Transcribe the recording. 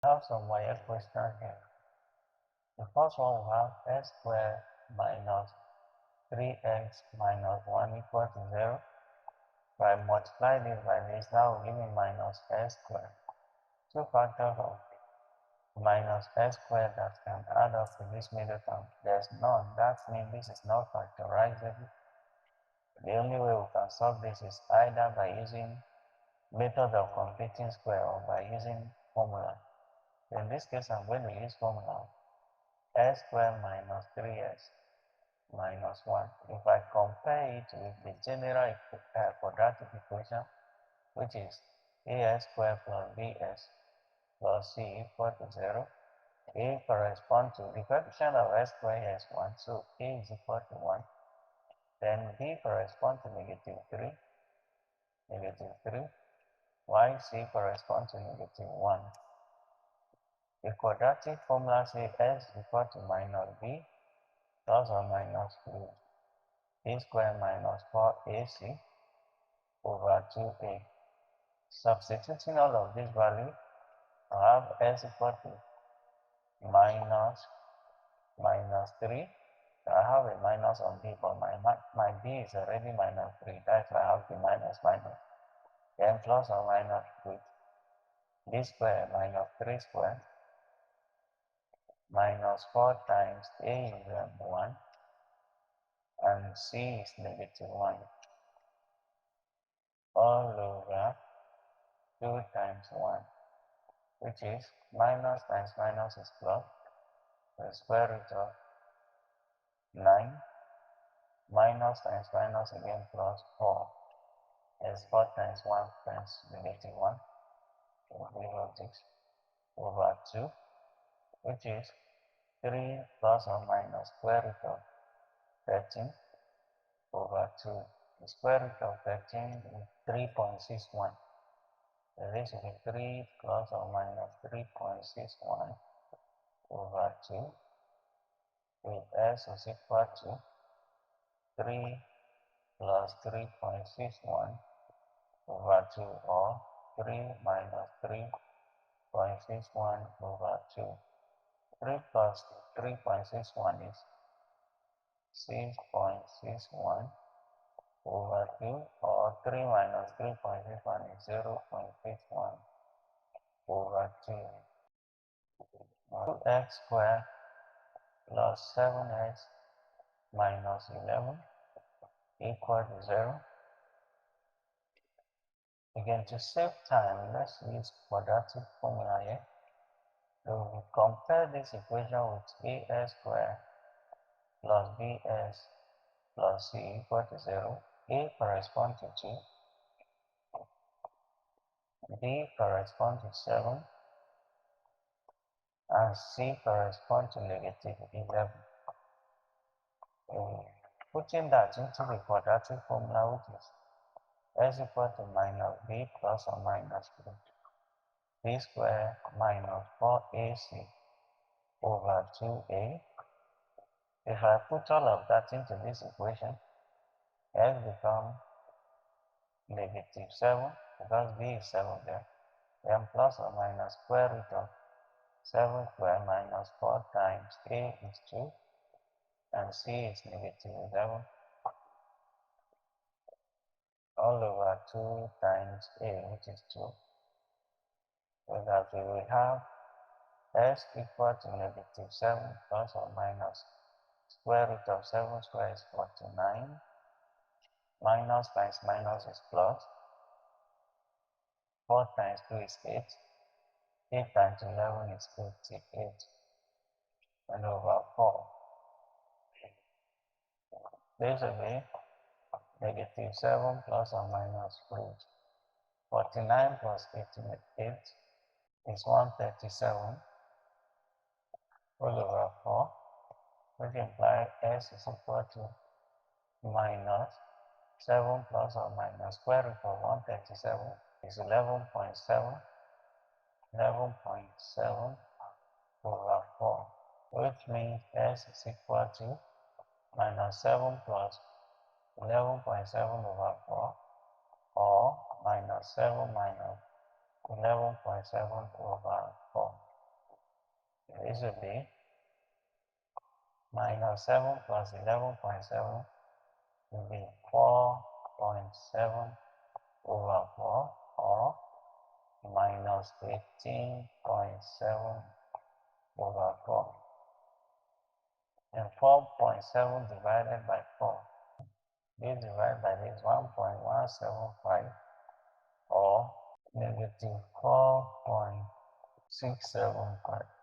Have some WAEC question here. The first one we have x squared minus 3x minus 1 equal to 0. If I multiply this by this, that will give me minus x squared. Two factors of minus x squared that can add up to this middle term. There's none. That means this is not factorizable. The only way we can solve this is either by using method of completing square or by using formula. In this case, I'm going to use formula x squared minus 3x minus 1. If I compare it with the general quadratic equation, which is ax squared plus bs plus c equal to 0, a corresponds to the coefficient of x squared here is 1, so a is equal to 1. Then b corresponds to negative 3, while c corresponds to negative 1. The quadratic formula says x is equal to minus b plus or minus 3 a squared minus 4ac over 2a. Substituting all of these values, I have x equal to minus 3. I have a minus on b, but my b is already minus 3. That's why I have the minus. Then plus or minus with b squared minus 3 squared minus 4 times a is 1 and c is negative 1 all over 2 times 1, which is minus times minus is plus, the square root of 9, minus times minus again plus 4, is 4 times 1 times negative 1, over 2, which is 3 plus or minus square root of 13 over 2. The square root of 13 is 3.61. So this will be 3 plus or minus 3.61 over 2, with s is equal to 3 plus 3.61 over 2, or 3 minus 3.61 over 2. 3 plus 3.61 is 6.61 over 2, or 3 minus 3.61 is 0.61 over 2. 2x squared plus 7x minus 11 equal to 0. Again, to save time, let's use quadratic formula here. So we compare this equation with ax squared plus bs plus c equal to 0. A corresponds to 2, b corresponds to 7, and c corresponds to negative 11. Putting that into the quadratic formula, which is s equal to minus b plus or minus 3, b squared minus 4ac over 2a. If I put all of that into this equation, s becomes negative 7, because b is 7 there, then plus or minus square root of 7 squared minus 4 times a is 2, and c is negative 11, all over 2 times a, which is 2. So that we will have s equal to negative 7 plus or minus square root of 7 squared is 49, minus times minus is plus, 4 times 2 is 8, 8 times 11 is 58, and over 4. This will be negative 7 plus or minus root 49 plus 88 is 137 all over 4, which implies s is equal to minus 7 plus or minus square root of 137 is 11.7 over 4, which means s is equal to minus 7 plus 11.7 over 4, or minus 7 minus 11.7 over 4. this will be minus 7 plus 11.7 will be 4.7 over 4, or minus 15.7 over 4. And 4.7 divided by 4. This divided by this 1.175, or negative 4.675.